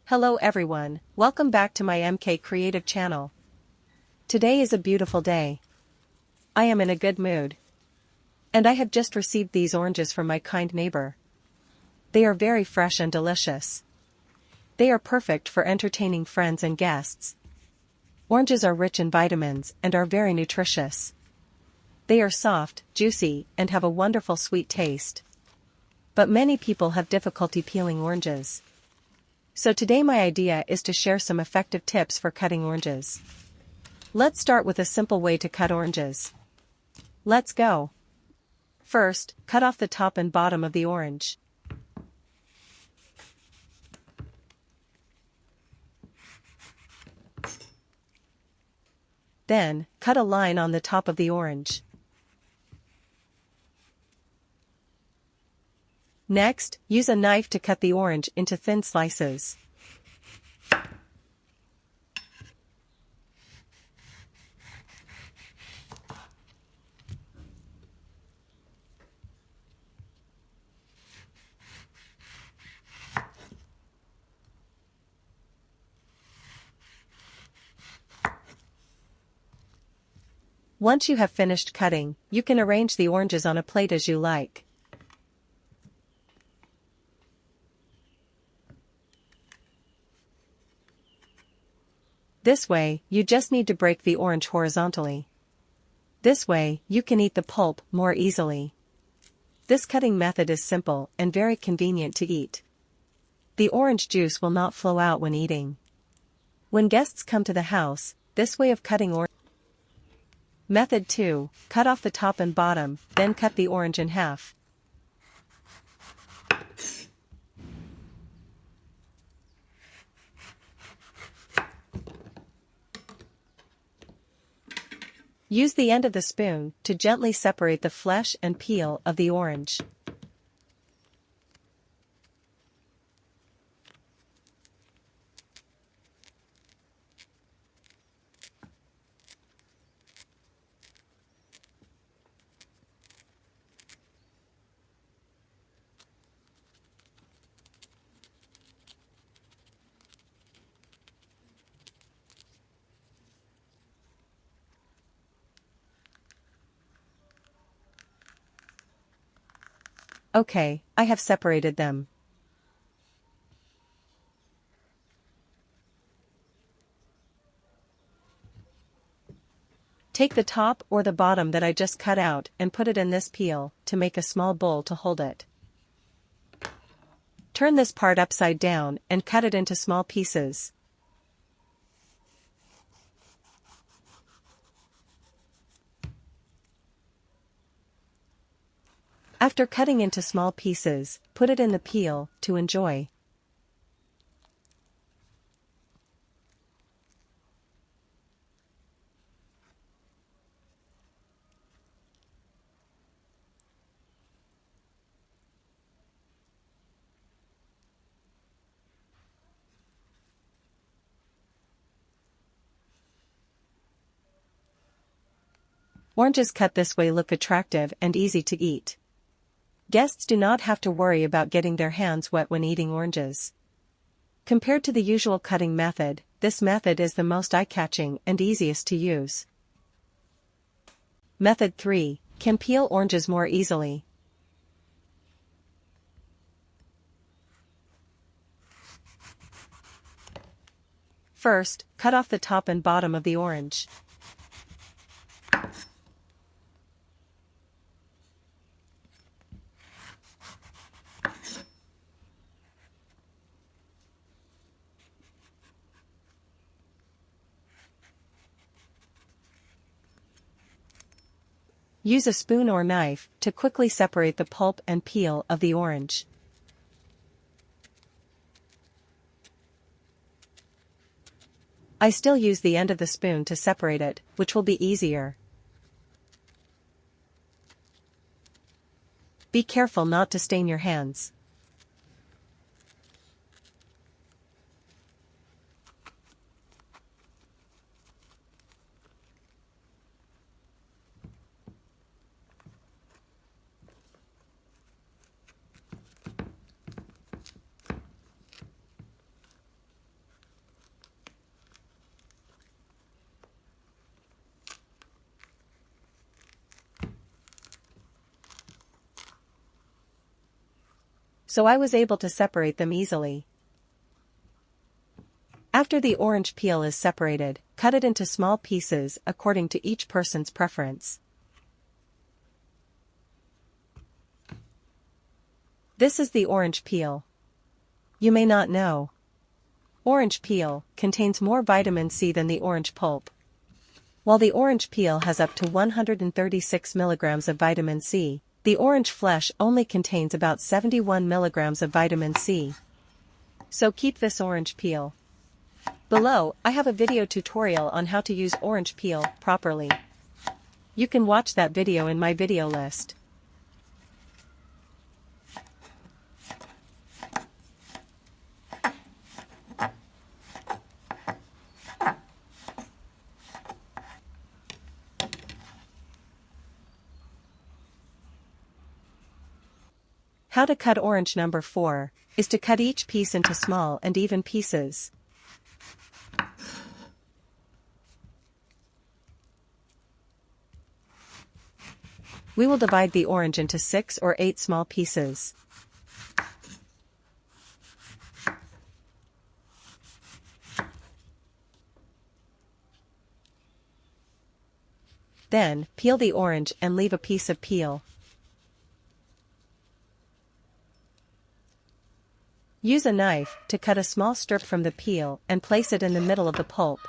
Hello everyone, welcome back to my MK Kreativ Channel. Today is a beautiful day. I am in a good mood. And I have just received these oranges from my kind neighbor. They are very fresh and delicious. They are perfect for entertaining friends and guests. Oranges are rich in vitamins and are very nutritious. They are soft, juicy, and have a wonderful sweet taste. But many people have difficulty peeling oranges. So today my idea is to share some effective tips for cutting oranges. Let's start with a simple way to cut oranges. Let's go. First, cut off the top and bottom of the orange. Then, cut a line on the top of the orange. Next, use a knife to cut the orange into thin slices. Once you have finished cutting, you can arrange the oranges on a plate as you like. This way, you just need to break the orange horizontally. This way, you can eat the pulp more easily. This cutting method is simple and very convenient to eat. The orange juice will not flow out when eating. When guests come to the house, this way of cutting orange. Method 2, cut off the top and bottom, then cut the orange in half. Use the end of the spoon to gently separate the flesh and peel of the orange. Okay, I have separated them. Take the top or the bottom that I just cut out and put it in this peel to make a small bowl to hold it. Turn this part upside down and cut it into small pieces. After cutting into small pieces, put it in the peel to enjoy. Oranges cut this way look attractive and easy to eat. Guests do not have to worry about getting their hands wet when eating oranges. Compared to the usual cutting method, this method is the most eye-catching and easiest to use. Method 3, can peel oranges more easily. First, cut off the top and bottom of the orange. Use a spoon or knife to quickly separate the pulp and peel of the orange. I still use the end of the spoon to separate it, which will be easier. Be careful not to stain your hands. so I was able to separate them easily. After the orange peel is separated, cut it into small pieces according to each person's preference. This is the orange peel. You may not know. Orange peel contains more vitamin C than the orange pulp. While the orange peel has up to 136 milligrams of vitamin C, the orange flesh only contains about 71 milligrams of vitamin C. So keep this orange peel. Below, I have a video tutorial on how to use orange peel properly. You can watch that video in my video list. How to cut orange number 4 is to cut each piece into small and even pieces. We will divide the orange into 6 or 8 small pieces. Then, peel the orange and leave a piece of peel. Use a knife to cut a small strip from the peel and place it in the middle of the pulp.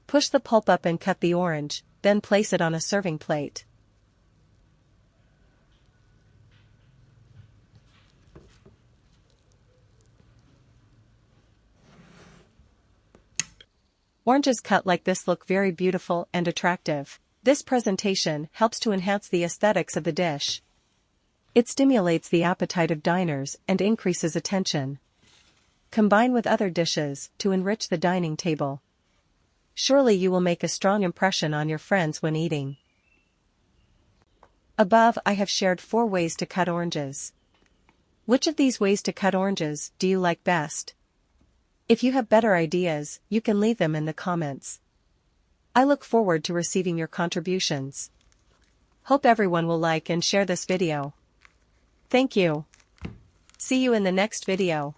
Push the pulp up and cut the orange, then place it on a serving plate. Oranges cut like this look very beautiful and attractive. This presentation helps to enhance the aesthetics of the dish. It stimulates the appetite of diners and increases attention. Combine with other dishes to enrich the dining table. Surely you will make a strong impression on your friends when eating. Above I have shared 4 ways to cut oranges. Which of these ways to cut oranges do you like best? If you have better ideas, you can leave them in the comments. I look forward to receiving your contributions. Hope everyone will like and share this video. Thank you. See you in the next video.